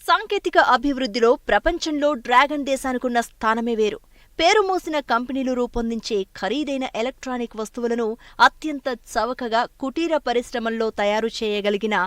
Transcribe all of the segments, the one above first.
సాంకేతిక అభివృద్ధిలో ప్రపంచంలో డ్రాగన్ దేశానికున్న స్థానమే వేరు. పేరు మోసిన కంపెనీలు రూపొందించే ఖరీదైన ఎలక్ట్రానిక్ వస్తువులను అత్యంత చవకగా కుటీర పరిశ్రమల్లో తయారు చేయగలిగిన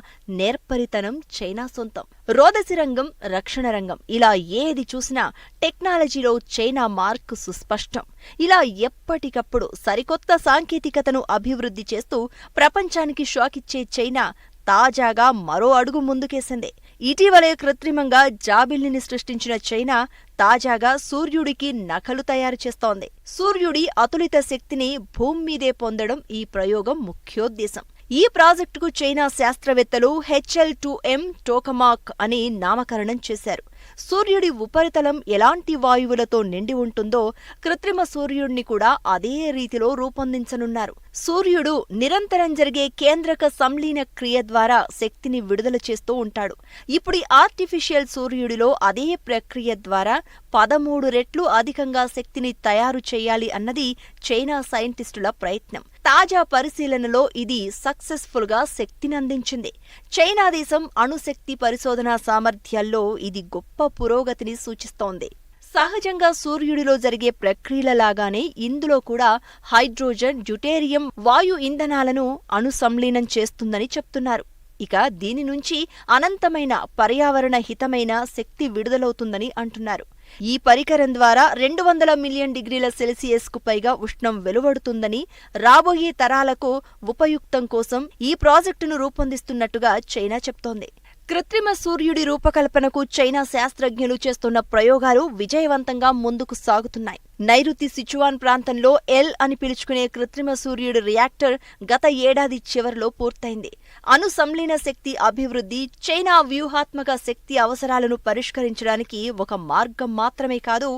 నేర్పరితనం చైనా సొంతం. రోదసి రంగం, రక్షణ రంగం ఇలా ఏది చూసినా టెక్నాలజీలో చైనా మార్కు సుస్పష్టం. ఇలా ఎప్పటికప్పుడు సరికొత్త సాంకేతికతను అభివృద్ధి చేస్తూ ప్రపంచానికి షాకిచ్చే చైనా తాజాగా మరో అడుగు ముందుకేసింది. ఇటీవలే కృత్రిమంగా జాబిల్లిని సృష్టించిన చైనా తాజాగా సూర్యుడికి నఖలు తయారు చేస్తోంది. సూర్యుడి అతులిత శక్తిని భూమి మీదే పొందడం ఈ ప్రయోగం ముఖ్యోద్దేశం. ఈ ప్రాజెక్టుకు చైనా శాస్త్రవేత్తలు HL2M టోకమాక్ అని నామకరణం చేశారు. సూర్యుడి ఉపరితలం ఎలాంటి వాయువులతో నిండి ఉంటుందో కృత్రిమ సూర్యుడిని కూడా అదే రీతిలో రూపొందించనున్నారు. సూర్యుడు నిరంతరం జరిగే కేంద్రక సంలీన క్రియ ద్వారా శక్తిని విడుదల చేస్తూ ఉంటాడు. ఇప్పుడు ఆర్టిఫిషియల్ సూర్యుడిలో అదే ప్రక్రియ ద్వారా 13 రెట్లు అధికంగా శక్తిని తయారు చేయాలి అన్నది చైనా సైంటిస్టుల ప్రయత్నం. తాజా పరిశీలనలో ఇది సక్సెస్ఫుల్ గా శక్తిని అందించింది. చైనా దేశం అణుశక్తి పరిశోధనా సామర్థ్యాల్లో ఇది గొప్ప పురోగతిని సూచిస్తోంది. సహజంగా సూర్యుడిలో జరిగే ప్రక్రియలలాగానే ఇందులో కూడా హైడ్రోజన్, డ్యూటేరియం వాయు ఇంధనాలను అణుసంలీనం చేస్తుందని చెప్తున్నారు. ఇక దీని నుంచి అనంతమైన పర్యావరణ హితమైన శక్తి విడుదలవుతుందని అంటున్నారు. ఈ పరికరం ద్వారా 200 మిలియన్ డిగ్రీల సెల్సియస్కు పైగా ఉష్ణం వెలువడుతుందని, రాబోయే తరాలకు ఉపయుక్తం కోసం ఈ ప్రాజెక్టును రూపొందిస్తున్నట్టుగా చైనా చెప్తోంది. కృత్రిమ సూర్యుడి రూపకల్పనకు చైనా శాస్త్రజ్ఞులు చేస్తున్న ప్రయోగాలు విజయవంతంగా ముందుకు సాగుతున్నాయి. నైరుతి సిచువాన్ ప్రాంతంలో ఎల్ అని పిలుచుకునే కృత్రిమ సూర్యుడి రియాక్టర్ గత ఏడాది చివరిలో పూర్తయింది. అణు సంలీన శక్తి అభివృద్ధి చైనా వ్యూహాత్మక శక్తి అవసరాలను పరిష్కరించడానికి ఒక మార్గం మాత్రమే కాదు,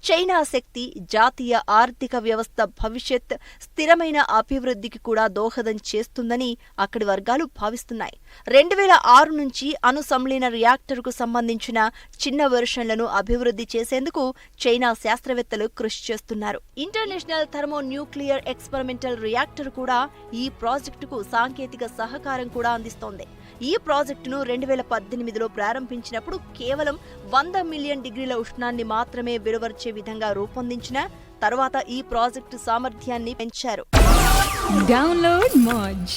చైనా శక్తి జాతీయ ఆర్థిక వ్యవస్థ భవిష్యత్ స్థిరమైన అభివృద్ధికి కూడా దోహదం చేస్తుందని అక్కడి వర్గాలు భావిస్తున్నాయి. 2006 నుంచి అణు సంలీన రియాక్టర్కు సంబంధించిన చిన్న వెర్షన్లను అభివృద్ధి చేసేందుకు చైనా శాస్త్రవేత్తలు కృషి చేస్తున్నారు. ఇంటర్నేషనల్ థర్మోన్యూక్లియర్ ఎక్స్పెరిమెంటల్ రియాక్టర్ కూడా ఈ ప్రాజెక్టుకు సాంకేతిక సహకారం కూడా అందిస్తోంది. ఈ ప్రాజెక్టును 2018లో ప్రారంభించినప్పుడు కేవలం 100 మిలియన్ డిగ్రీల ఉష్ణాన్ని మాత్రమే వెలువరించే విధంగా రూపొందించిన తర్వాత ఈ ప్రాజెక్టు సామర్థ్యాన్ని పెంచారు. డౌన్లోడ్ మోజ్.